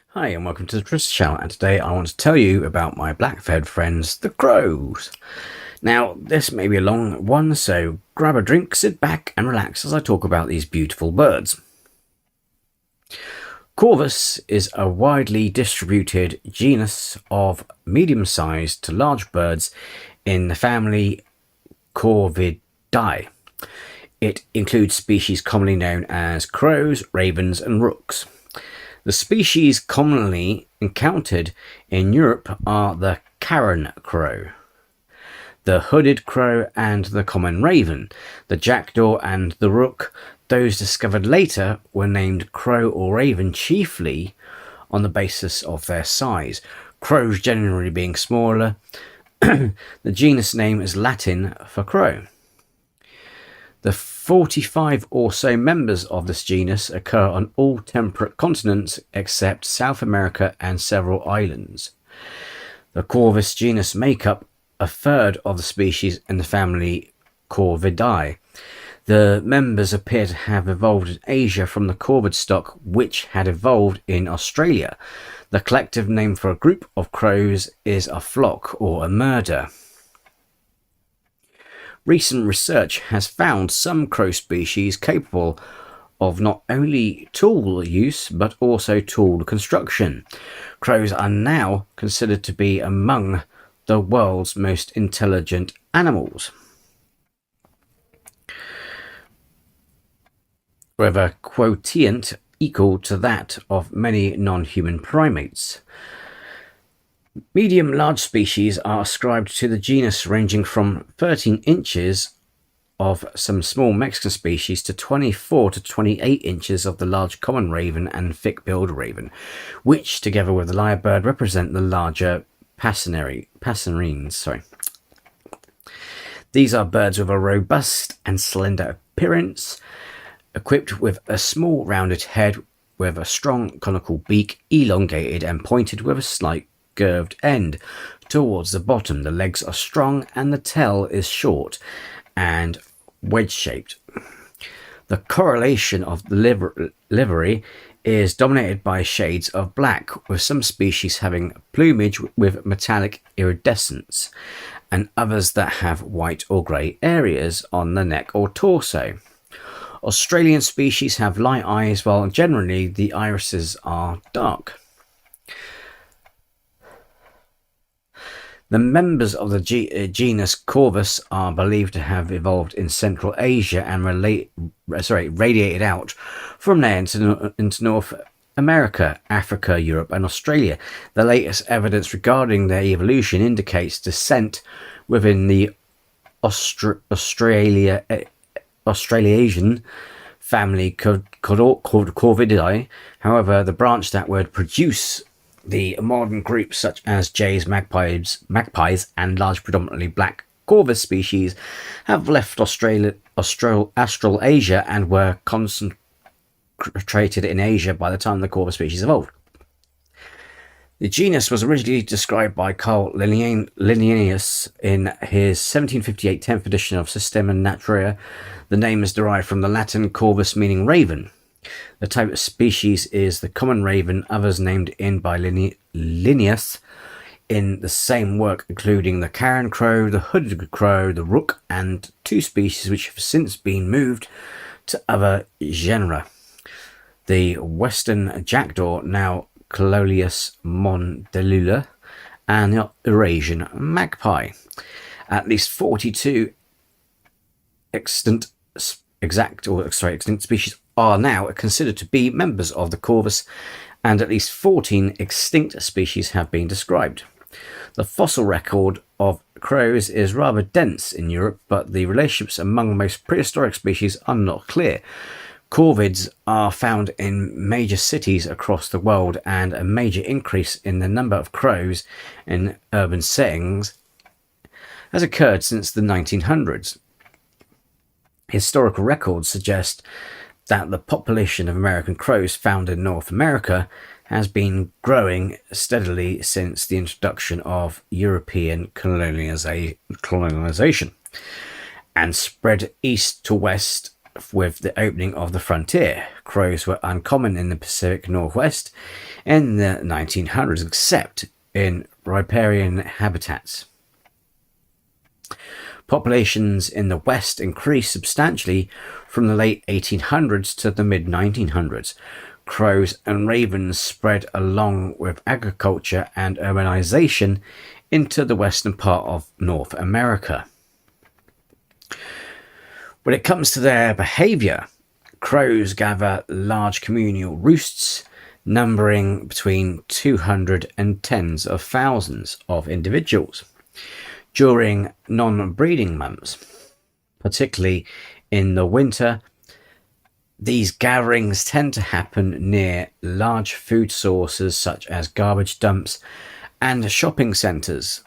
Hi and welcome to the Twister channel, and today I want to tell you about my black-feathered friends, the crows. Now, this may be a long one, so grab a drink, sit back and relax as I talk about these beautiful birds. Corvus is a widely distributed genus of medium-sized to large birds in the family Corvidae. It includes species commonly known as crows, ravens and rooks. The species commonly encountered in Europe are the Cairn crow, the hooded crow and the common raven. The jackdaw and the rook, those discovered later, were named crow or raven chiefly on the basis of their size, crows generally being smaller. The genus name is Latin for crow. The 45 or so members of this genus occur on all temperate continents except South America and several islands. The Corvus genus make up a third of the species in the family Corvidae. The members appear to have evolved in Asia from the corvid stock, which had evolved in Australia. The collective name for a group of crows is a flock or a murder. Recent research has found some crow species capable of not only tool use but also tool construction. Crows are now considered to be among the world's most intelligent animals, with a quotient equal to that of many non-human primates. Medium-large species are ascribed to the genus ranging from 13 inches of some small Mexican species to 24 to 28 inches of the large common raven and thick-billed raven, which, together with the lyrebird, represent the larger passerines. These are birds with a robust and slender appearance, equipped with a small rounded head with a strong conical beak, elongated and pointed with a slight curved end towards the bottom. The legs are strong and the tail is short and wedge-shaped. The coloration of the livery is dominated by shades of black, with some species having plumage with metallic iridescence and others that have white or grey areas on the neck or torso. Australian species have light eyes, while generally the irises are dark. The members of the genus Corvus are believed to have evolved in Central Asia and radiated out from there into North America, Africa, Europe and Australia. The latest evidence regarding their evolution indicates descent within the Australasian family Corvidae. However, the branch that would produce the modern groups such as jays, magpies and large predominantly black Corvus species have left Australasia and were concentrated in Asia by the time the Corvus species evolved. The genus was originally described by Carl Linnaeus in his 1758 10th edition of Systema Naturae. The name is derived from the Latin corvus, meaning raven. The type of species is the common raven, others named in by Linnaeus in the same work, including the Cairn crow, the hooded crow, the rook, and two species which have since been moved to other genera. The western jackdaw, now Cololius mondelula, and the Eurasian magpie. At least 42 extinct species are now considered to be members of the Corvus, and at least 14 extinct species have been described. The fossil record of crows is rather dense in Europe, but the relationships among most prehistoric species are not clear. Corvids are found in major cities across the world, and a major increase in the number of crows in urban settings has occurred since the 1900s. Historical records suggest that the population of American crows found in North America has been growing steadily since the introduction of European colonization and spread east to west with the opening of the frontier. Crows were uncommon in the Pacific Northwest in the 1900s, except in riparian habitats. Populations in the West increased substantially from the late 1800s to the mid 1900s. Crows and ravens spread along with agriculture and urbanization into the western part of North America. When it comes to their behavior, crows gather large communal roosts numbering between 200 and tens of thousands of individuals during non-breeding months. Particularly in the winter, these gatherings tend to happen near large food sources such as garbage dumps and shopping centres.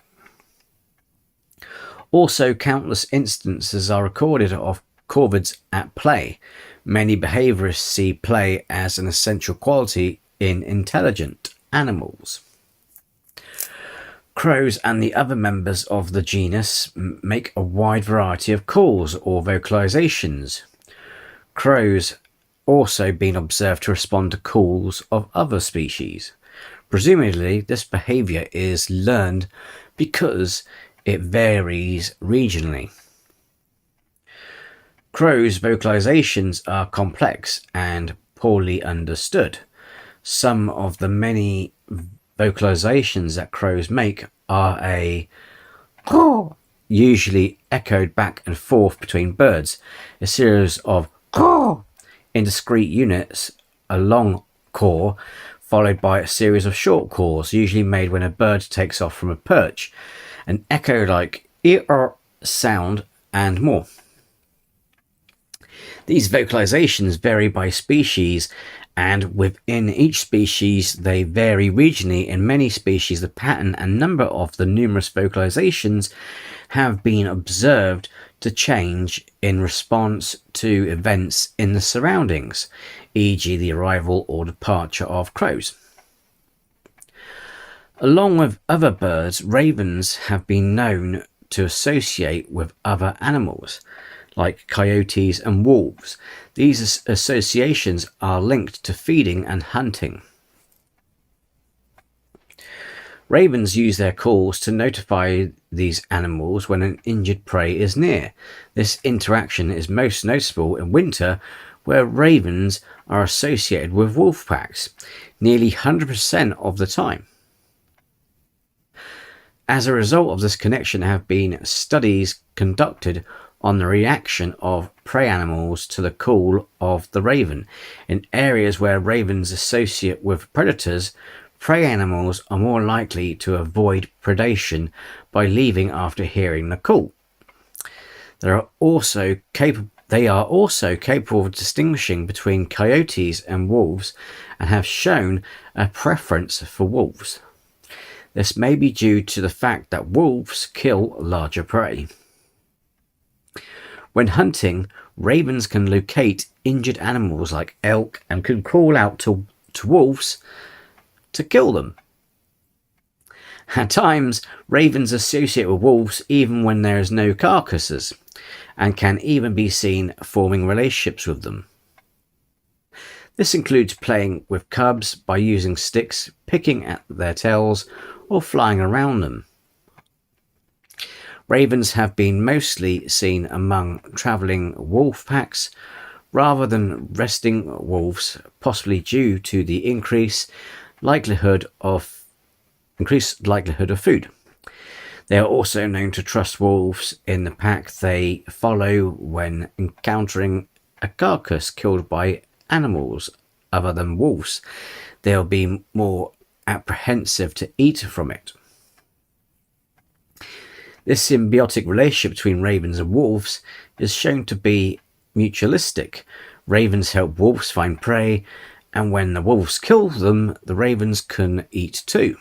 Also, countless instances are recorded of corvids at play. Many behaviourists see play as an essential quality in intelligent animals. Crows and the other members of the genus make a wide variety of calls or vocalizations. Crows also been observed to respond to calls of other species. Presumably, this behaviour is learned because it varies regionally. Crows' vocalizations are complex and poorly understood. Some of the many vocalizations that crows make are a caw, usually echoed back and forth between birds, a series of caw in discrete units, a long caw followed by a series of short caws, usually made when a bird takes off from a perch, an echo like ear sound, and more. These vocalizations vary by species, and within each species they vary regionally. In many species, the pattern and number of the numerous vocalizations have been observed to change in response to events in the surroundings, e.g. the arrival or departure of crows. Along with other birds, ravens have been known to associate with other animals, like coyotes and wolves. These associations are linked to feeding and hunting. Ravens use their calls to notify these animals when an injured prey is near. This interaction is most noticeable in winter, where ravens are associated with wolf packs nearly 100% of the time. As a result of this connection, there have been studies conducted on the reaction of prey animals to the call of the raven. In areas where ravens associate with predators, prey animals are more likely to avoid predation by leaving after hearing the call. They are also capable of distinguishing between coyotes and wolves and have shown a preference for wolves. This may be due to the fact that wolves kill larger prey. When hunting, ravens can locate injured animals like elk and can call out to wolves to kill them. At times, ravens associate with wolves even when there is no carcasses, and can even be seen forming relationships with them. This includes playing with cubs by using sticks, picking at their tails, or flying around them. Ravens have been mostly seen among travelling wolf packs rather than resting wolves, possibly due to the increased likelihood of food. They are also known to trust wolves in the pack they follow when encountering a carcass killed by animals other than wolves. They'll be more apprehensive to eat from it. This symbiotic relationship between ravens and wolves is shown to be mutualistic. Ravens help wolves find prey, and when the wolves kill them, the ravens can eat too.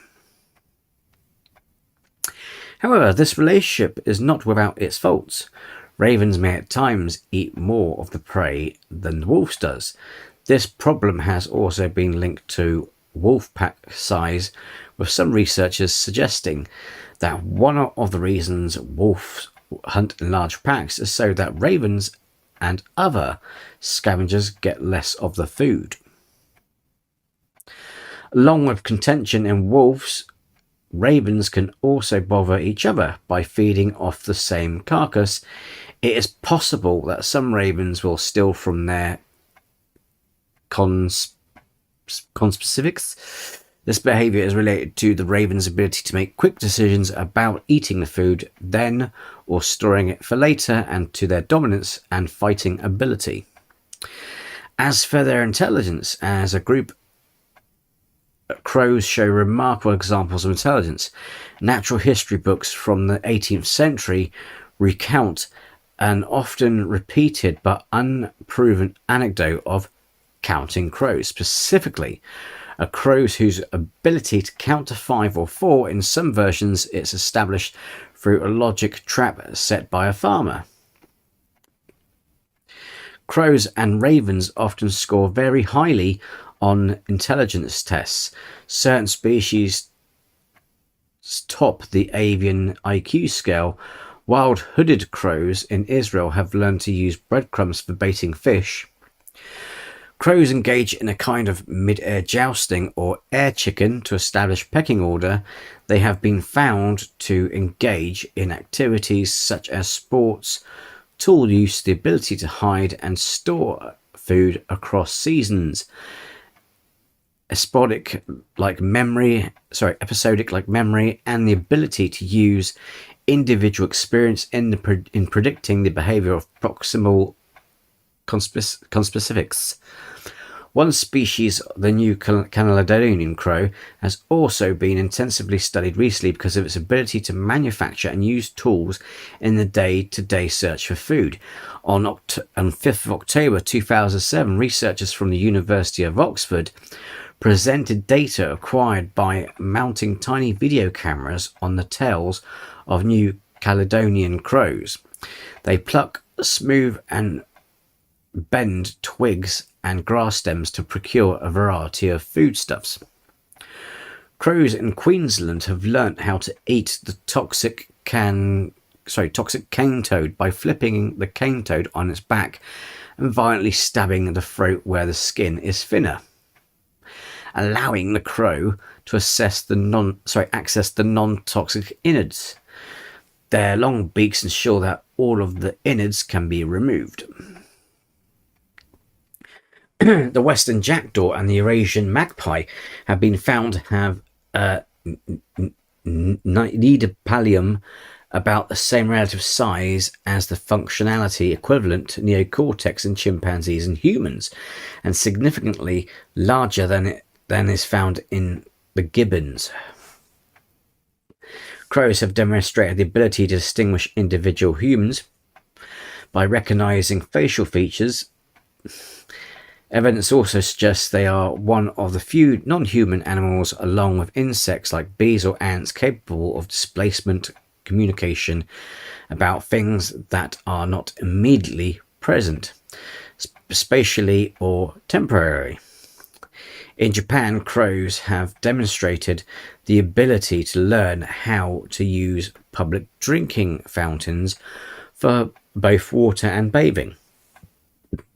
However, this relationship is not without its faults. Ravens may at times eat more of the prey than the wolves does. This problem has also been linked to wolf pack size, with some researchers suggesting that one of the reasons wolves hunt in large packs is so that ravens and other scavengers get less of the food. Along with contention in wolves, ravens can also bother each other by feeding off the same carcass. It is possible that some ravens will steal from their conspecifics. This behavior is related to the raven's ability to make quick decisions about eating the food then or storing it for later, and to their dominance and fighting ability. As for their intelligence, as a group, crows show remarkable examples of intelligence. Natural history books from the 18th century recount an often repeated but unproven anecdote of counting crows, specifically a crow whose ability to count to 5 or 4. In some versions, it's established through a logic trap set by a farmer. Crows and ravens often score very highly on intelligence tests. Certain species top the avian IQ scale. Wild hooded crows in Israel have learned to use breadcrumbs for baiting fish. Crows engage in a kind of mid-air jousting or air chicken to establish pecking order. They have been found to engage in activities such as sports, tool use, the ability to hide and store food across seasons, episodic like memory, and the ability to use individual experience in predicting the behavior of proximal conspecifics. One species, the New Caledonian crow, has also been intensively studied recently because of its ability to manufacture and use tools in the day-to-day search for food. On 5th of October 2007, researchers from the University of Oxford presented data acquired by mounting tiny video cameras on the tails of New Caledonian crows. They pluck, smooth and bend twigs and grass stems to procure a variety of foodstuffs. Crows in Queensland have learnt how to eat the toxic cane toad by flipping the cane toad on its back and violently stabbing the throat where the skin is thinner, allowing the crow to access the non-toxic innards. Their long beaks ensure that all of the innards can be removed. The western jackdaw and the Eurasian magpie have been found to have nidipallium about the same relative size as the functionality equivalent neocortex in chimpanzees and humans, and significantly larger than is found in the gibbons. Crows have demonstrated the ability to distinguish individual humans by recognizing facial features. Evidence also suggests they are one of the few non-human animals, along with insects like bees or ants, capable of displacement communication about things that are not immediately present, spatially or temporarily. In Japan, crows have demonstrated the ability to learn how to use public drinking fountains for both water and bathing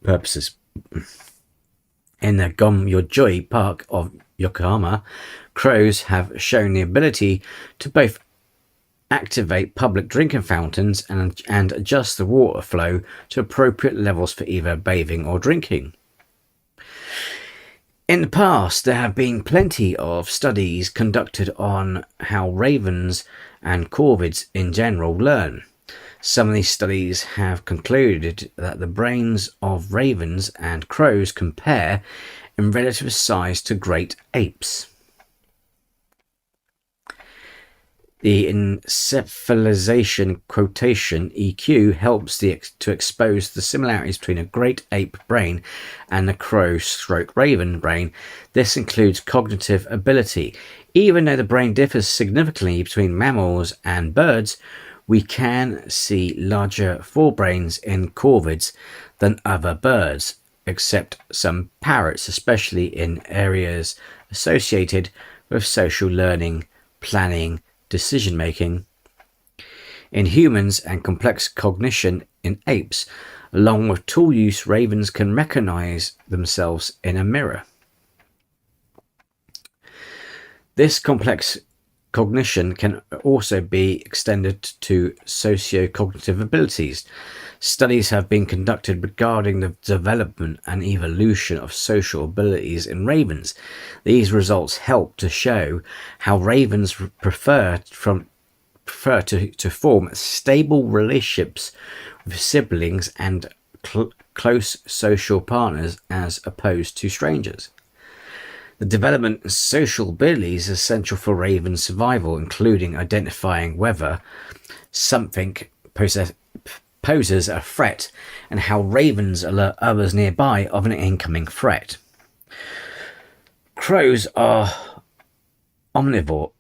purposes. In the Gomyojoi Park of Yokohama, crows have shown the ability to both activate public drinking fountains and adjust the water flow to appropriate levels for either bathing or drinking. In the past, there have been plenty of studies conducted on how ravens and corvids in general learn. Some of these studies have concluded that the brains of ravens and crows compare in relative size to great apes. The encephalization quotient EQ helps to expose the similarities between a great ape brain and a crow/raven brain. This includes cognitive ability. Even though the brain differs significantly between mammals and birds, we can see larger forebrains in corvids than other birds, except some parrots, especially in areas associated with social learning, planning, decision-making. In humans and complex cognition in apes, along with tool use, ravens can recognize themselves in a mirror. This complex cognition can also be extended to socio-cognitive abilities. Studies have been conducted regarding the development and evolution of social abilities in ravens. These results help to show how ravens prefer to form stable relationships with siblings and close social partners as opposed to strangers. The development of social abilities is essential for raven survival, including identifying whether something poses a threat and how ravens alert others nearby of an incoming threat. Crows are omnivores,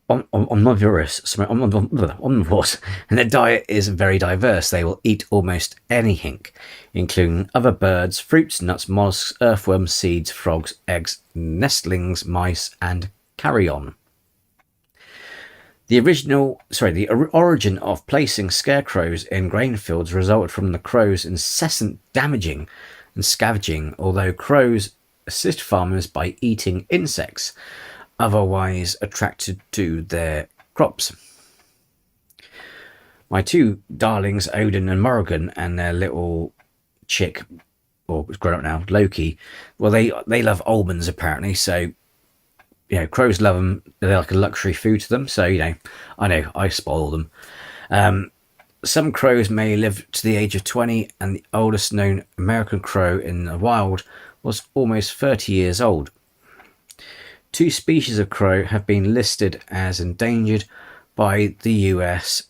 and their diet is very diverse. They will eat almost anything, including other birds, fruits, nuts, mollusks, earthworms, seeds, frogs, eggs, nestlings, mice, and carrion. The origin of placing scarecrows in grain fields resulted from the crows' incessant damaging and scavenging, although crows assist farmers by eating insects otherwise attracted to their crops. My two darlings, Odin and Morrigan, and their little chick, or grown up now, Loki, well, they love almonds apparently, so crows love them. They're like a luxury food to them, so I spoil them. Some crows may live to the age of 20, and the oldest known American crow in the wild was almost 30 years old. 2 species of crow have been listed as endangered by the US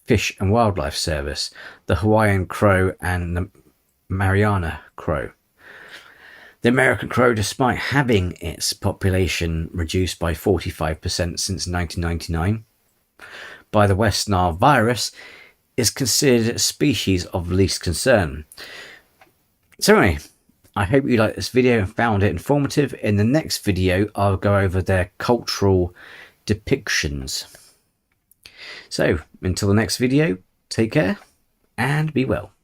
Fish and Wildlife Service, the Hawaiian crow and the Mariana crow. The American crow, despite having its population reduced by 45% since 1999 by the West Nile virus, is considered a species of least concern. So anyway, I hope you liked this video and found it informative. In the next video, I'll go over their cultural depictions. So, until the next video, take care and be well.